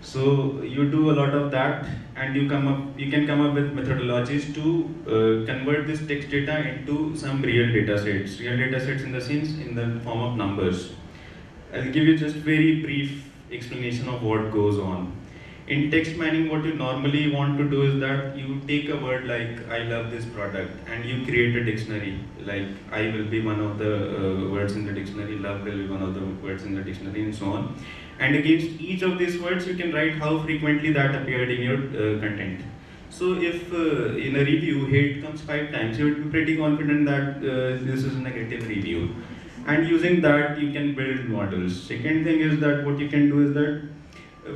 So you do a lot of that, and you can come up with methodologies to convert this text data into some real data sets. Real data sets in the sense in the form of numbers. I'll give you just very brief explanation of what goes on. In text mining, what you normally want to do is that you take a word like I love this product and you create a dictionary. Like I will be one of the words in the dictionary, love will be one of the words in the dictionary, and so on. And against each of these words, you can write how frequently that appeared in your content. So if in a review hate comes 5 times, you would be pretty confident that this is a negative review. And using that, you can build models. Second thing is that what you can do is that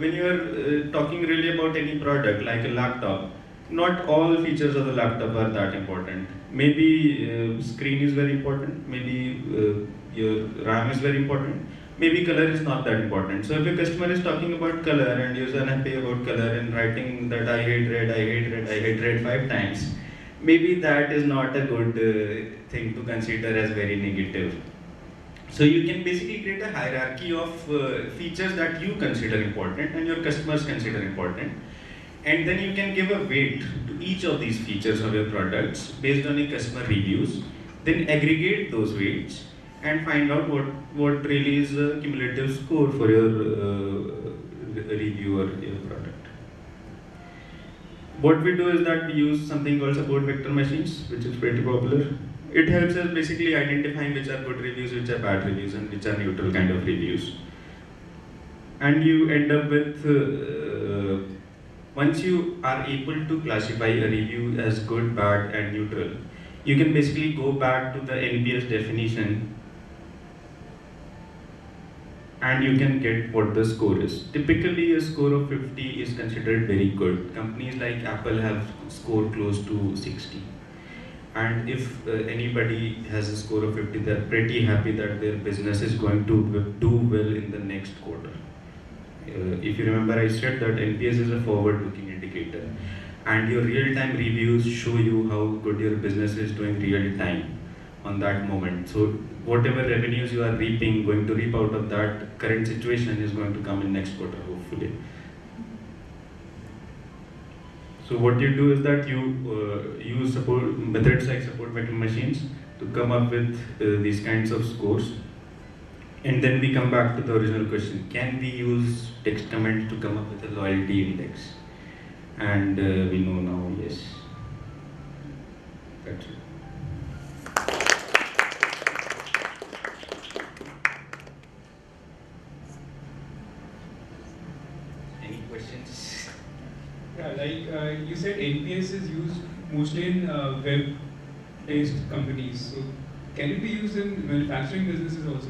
when you are talking really about any product like a laptop, not all features of the laptop are that important. Maybe screen is very important, maybe your RAM is very important, maybe color is not that important. So if a customer is talking about color and you're unhappy about color and writing that I hate red, I hate red, I hate red 5 times, maybe that is not a good thing to consider as very negative. So you can basically create a hierarchy of features that you consider important and your customers consider important. And then you can give a weight to each of these features of your products based on your customer reviews. Then aggregate those weights and find out what really is a cumulative score for your review or your product. What we do is that we use something called support vector machines, which is pretty popular. It helps us basically identifying which are good reviews, which are bad reviews, and which are neutral kind of reviews. And you end up with, once you are able to classify a review as good, bad, and neutral, you can basically go back to the NPS definition and you can get what the score is. Typically, a score of 50 is considered very good. Companies like Apple have scored close to 60. And if anybody has a score of 50, they're pretty happy that their business is going to do well in the next quarter. If you remember, I said that NPS is a forward-looking indicator, and your real-time reviews show you how good your business is doing real-time on that moment. So whatever revenues you are going to reap out of that current situation is going to come in next quarter, hopefully. So what you do is that you use methods like support vector machines to come up with these kinds of scores. And then we come back to the original question, can we use text comment to come up with a loyalty index? And we know now, yes. That's it. Any questions? Yeah, like you said, NPS is used mostly in web-based companies. So can it be used in manufacturing businesses also?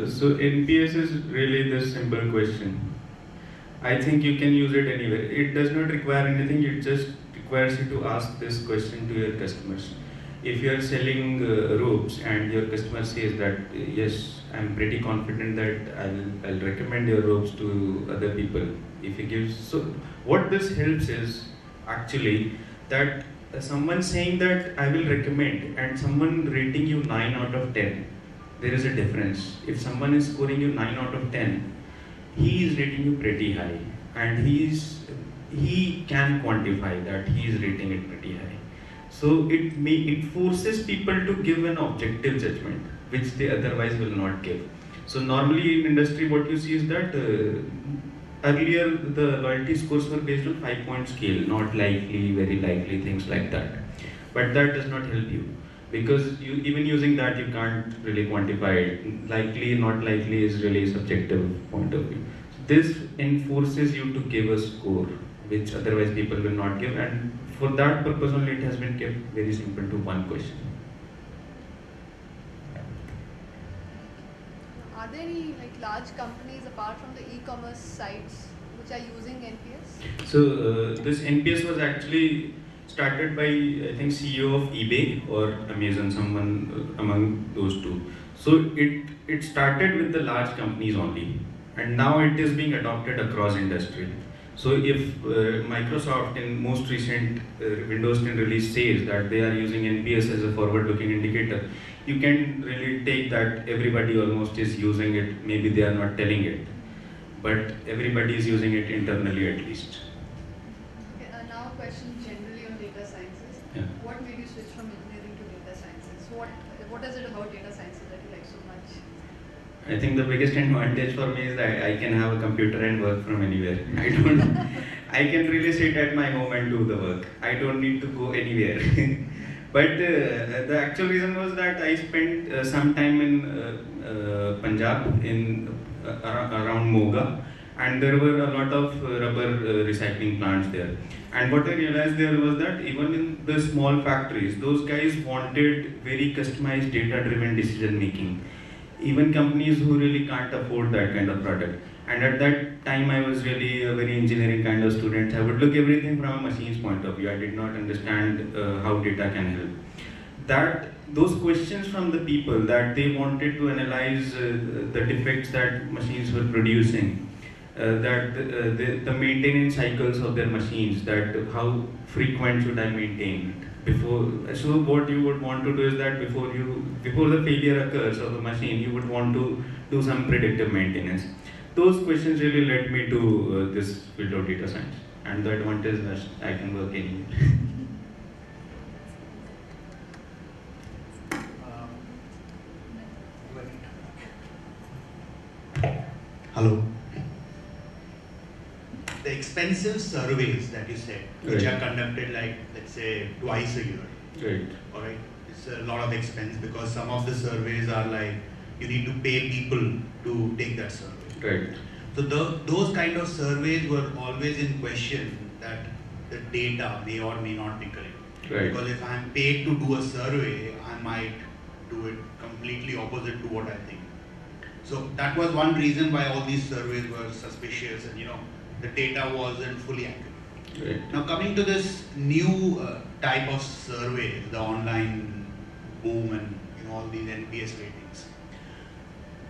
So NPS is really the simple question. I think you can use it anywhere. It does not require anything, it just requires you to ask this question to your customers. If you are selling ropes and your customer says that, yes, I'm pretty confident that I'll recommend your ropes to other people. If he gives, so what this helps is actually that someone saying that I will recommend and someone rating you 9 out of 10, there is a difference. If someone is scoring you 9 out of 10, he is rating you pretty high, and he can quantify that he is rating it pretty high. So it forces people to give an objective judgment, which they otherwise will not give. So normally in industry, what you see is that earlier the loyalty scores were based on 5-point scale, not likely, very likely, things like that. But that does not help you, because even using that you can't really quantify it. Likely, not likely is really a subjective point of view. So this enforces you to give a score, which otherwise people will not give, and for that purpose only it has been kept very simple to one question. Are there any large companies apart from the e-commerce sites which are using NPS? So this NPS was actually started by, I think, CEO of eBay or Amazon, someone among those two. So it started with the large companies only, and now it is being adopted across industry. So if Microsoft in most recent Windows 10 release says that they are using NPS as a forward-looking indicator, you can really take that everybody almost is using it, maybe they are not telling it. but everybody is using it internally at least. Okay, now a question generally on data sciences. Yeah. What made you switch from engineering to data sciences? What is it about data sciences that you like so much? I think the biggest advantage for me is that I can have a computer and work from anywhere. I can really sit at my home and do the work. I don't need to go anywhere. But the actual reason was that I spent some time in Punjab, in around Moga, and there were a lot of rubber recycling plants there. And what I realized there was that even in the small factories, those guys wanted very customized data-driven decision making. Even companies who really can't afford that kind of product. And at that time, I was really a very engineering kind of student. I would look everything from a machine's point of view. I did not understand how data can help. Those questions from the people that they wanted to analyze the defects that machines were producing, the maintenance cycles of their machines, that how frequent should I maintain it before. So what you would want to do is that before the failure occurs of the machine, you would want to do some predictive maintenance. Those questions really led me to this field of data science, and the advantage that I can work anywhere. Hello. The expensive surveys that you said, which Right. are conducted like, let's say, twice a year, Right. all right? It's a lot of expense because some of the surveys are like, you need to pay people to take that survey. Right. So those kind of surveys were always in question that the data may or may not be correct. Right. Because if I'm paid to do a survey, I might do it completely opposite to what I think. So that was one reason why all these surveys were suspicious and the data wasn't fully accurate. Right. Now coming to this new type of survey, the online boom and all these NPS ratings,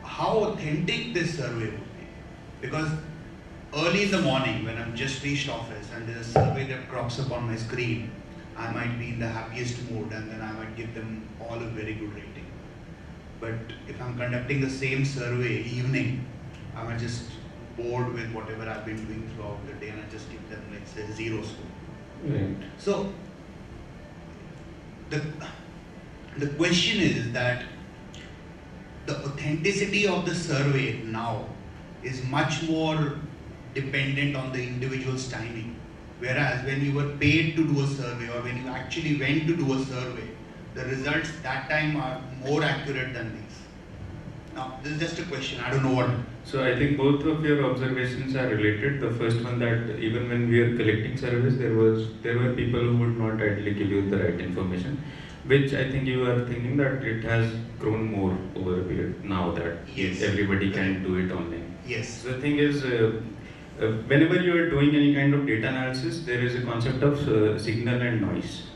how authentic this survey would be? Because early in the morning when I'm just reached office and there's a survey that crops up on my screen, I might be in the happiest mood and then I might give them all a very good rating. But if I'm conducting the same survey evening, I'm just bored with whatever I've been doing throughout the day and I just give them, let's say, 0 score. Right. So the question is that the authenticity of the survey now is much more dependent on the individual's timing. Whereas when you were paid to do a survey or when you actually went to do a survey, the results that time are more accurate than these. Now, this is just a question, I don't know what. So I think both of your observations are related. The first one, that even when we are collecting surveys, there were people who would not ideally give you the right information, which I think you are thinking that it has grown more over a period now that Yes. everybody can do it online. Yes. So the thing is, whenever you are doing any kind of data analysis, there is a concept of signal and noise.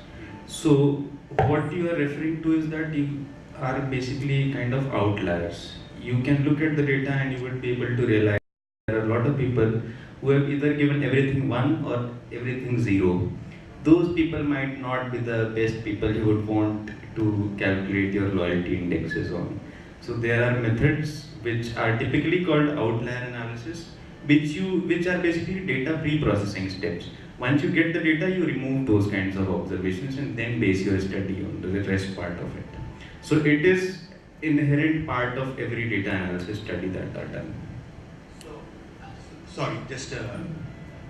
So what you are referring to is that you are basically kind of outliers. You can look at the data and you would be able to realize there are a lot of people who have either given everything 1 or everything 0. Those people might not be the best people you would want to calculate your loyalty indexes on. So there are methods which are typically called outlier analysis, which are basically data pre-processing steps. Once you get the data, you remove those kinds of observations and then base your study on the rest part of it. So it is inherent part of every data analysis study that are done. So, sorry, just an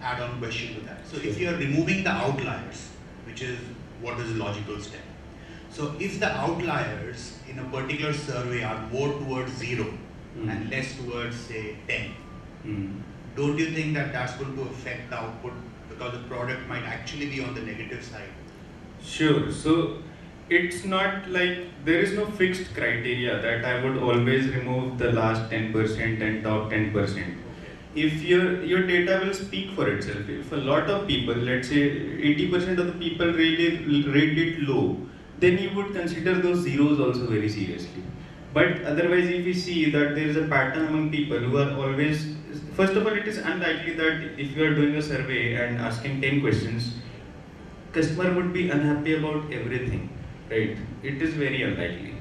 add-on question to that. So if you are removing the outliers, which is what is a logical step. So if the outliers in a particular survey are more towards 0 and less towards, say, 10, don't you think that that's going to affect the output because the product might actually be on the negative side? Sure. So it's not like there is no fixed criteria that I would always remove the last 10% and top 10%. If your data will speak for itself. If a lot of people, let's say 80% of the people really rate it low, then you would consider those zeros also very seriously. But otherwise, if you see that there is a pattern among people who are always, first of all, it is unlikely that if you are doing a survey and asking 10 questions, customer would be unhappy about everything, right? It is very unlikely.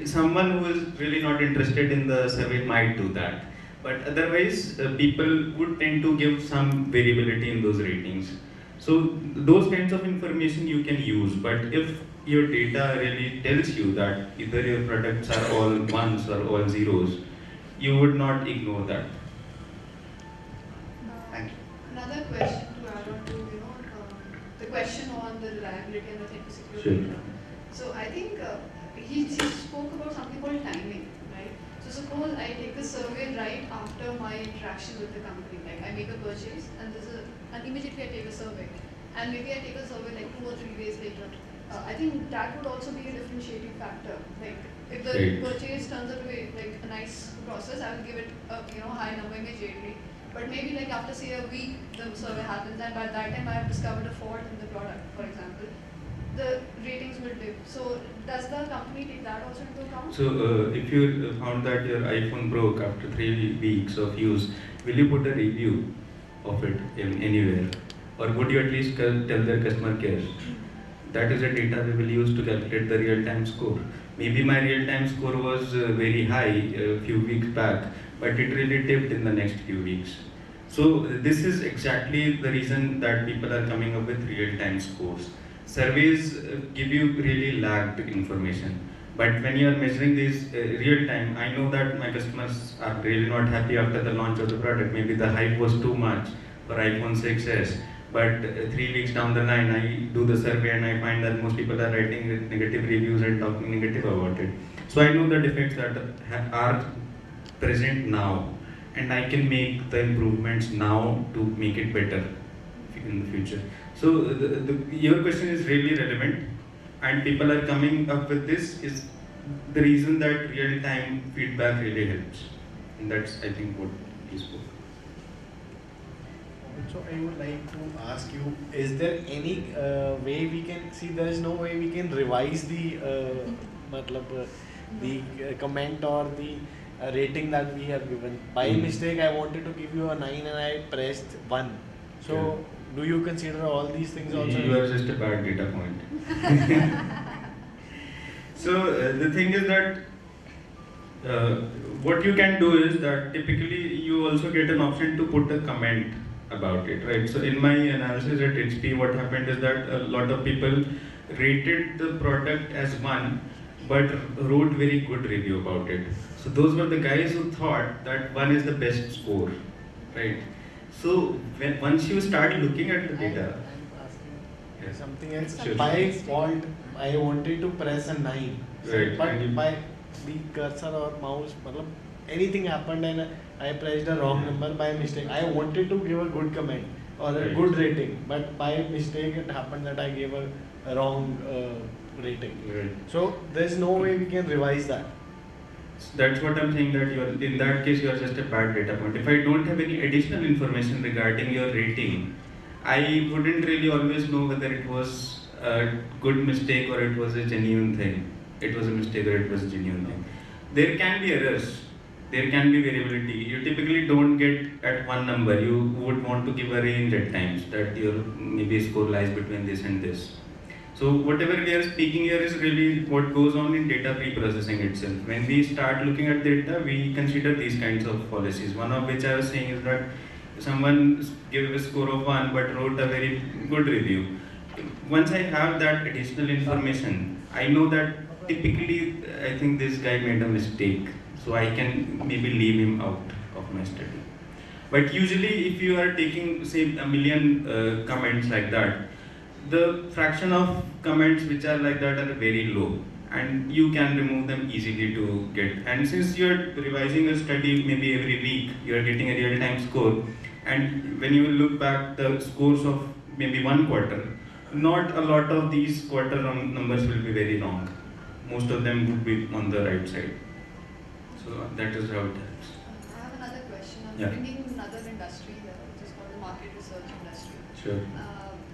Someone who is really not interested in the survey might do that. But otherwise, people would tend to give some variability in those ratings. So those kinds of information you can use, but if your data really tells you that either your products are all ones or all zeros, you would not ignore that. Thank you. Another question to add on to, the question on the reliability and authenticity of Sure. data. So I think he spoke about something called timing, right? So suppose I take a survey right after my interaction with the company, like I make a purchase and and immediately I take a survey, and maybe I take a survey like 2 or 3 days later. I think that would also be a differentiating factor. Like if the Right. purchase turns out to be like a nice process, I will give it a high number immediately. But maybe like after say a week, the survey happens, and by that time I have discovered a fault in the product, for example, the ratings will dip. So does the company take that also into account? So if you found that your iPhone broke after 3 weeks of use, will you put a review of it anywhere? Or would you at least tell the customer care? That is the data we will use to calculate the real-time score. Maybe my real-time score was very high a few weeks back, but it really dipped in the next few weeks. So this is exactly the reason that people are coming up with real-time scores. Surveys give you really lagged information, but when you are measuring this real-time, I know that my customers are really not happy after the launch of the product. Maybe the hype was too much for iPhone 6s. But 3 weeks down the line, I do the survey and I find that most people are writing negative reviews and talking negative about it. So I know the defects that are present now, and I can make the improvements now to make it better in the future. So your question is really relevant, and people are coming up with this is the reason that real-time feedback really helps. And that's, I think, what he spoke. So I would like to ask you, is there any way we can see? There is no way we can revise the comment or the rating that we have given. By mistake, I wanted to give you a 9 and I pressed 1. So do you consider all these things also? You are just a bad data point. So the thing is that what you can do is that typically you also get an option to put a comment about it, right? So in my analysis at HP, what happened is that a lot of people rated the product as 1, but wrote very good review about it. So those were the guys who thought that 1 is the best score, right? So once you start looking at the data, I'm asking yes. something else. Sure. By fault, I wanted to press a 9. Right. But And you- by the cursor or mouse, anything happened and I pressed a wrong number by mistake. I wanted to give a good comment or a Right. good rating, but by mistake it happened that I gave a wrong rating. Right. So there's no way we can revise that. That's what I'm saying, that you're, in that case, you're just a bad data point. If I don't have any additional information regarding your rating, I wouldn't really always know whether it was a good mistake or it was a genuine thing. It was a mistake or it was a genuine thing. There can be errors. There can be variability. You typically don't get at one number. You would want to give a range at times that your maybe score lies between this and this. So whatever we are speaking here is really what goes on in data pre-processing itself. When we start looking at data, we consider these kinds of policies. One of which I was saying is that someone gave a score of 1 but wrote a very good review. Once I have that additional information, I know that typically I think this guy made a mistake. So I can maybe leave him out of my study. But usually if you are taking say a million comments like that, the fraction of comments which are like that are very low, and you can remove them easily to get. And since you are revising a study maybe every week, you are getting a real-time score, and when you look back the scores of maybe one quarter, not a lot of these quarter numbers will be very wrong. Most of them would be on the right side. So that is how it helps. I have another question. I'm Yeah. bringing another industry here, which is called the market research industry. Sure.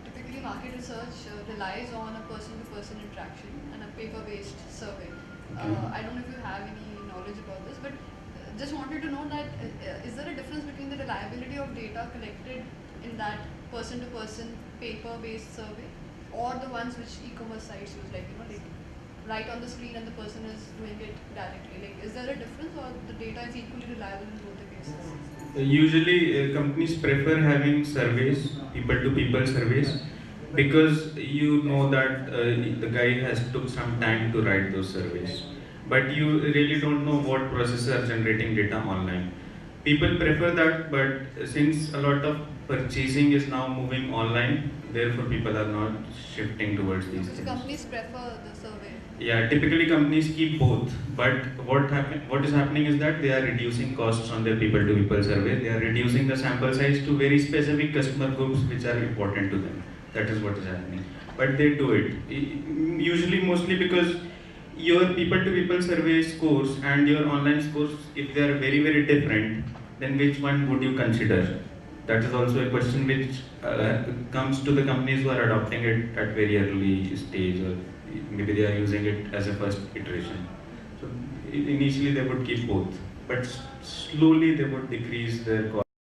Typically, market research relies on a person-to-person interaction and a paper-based survey. I don't know if you have any knowledge about this, but just wanted to know that is there a difference between the reliability of data collected in that person-to-person paper-based survey, or the ones which e-commerce sites use, like right on the screen and the person is doing it directly? Like, is there a difference, or the data is equally reliable in both the cases? Usually, companies prefer having surveys, people-to-people surveys, because you know that the guy has took some time to write those surveys. But you really don't know what processes are generating data online. People prefer that, but since a lot of purchasing is now moving online, therefore people are not shifting towards these So things. companies prefer the survey. Yeah, typically companies keep both, but what is happening is that they are reducing costs on their people-to-people survey. They are reducing the sample size to very specific customer groups which are important to them. That is what is happening. But they do it usually mostly because your people-to-people survey scores and your online scores, if they are very different, then which one would you consider? That is also a question which comes to the companies who are adopting it at very early stage, or maybe they are using it as a first iteration. So initially they would keep both, but slowly they would decrease their cost.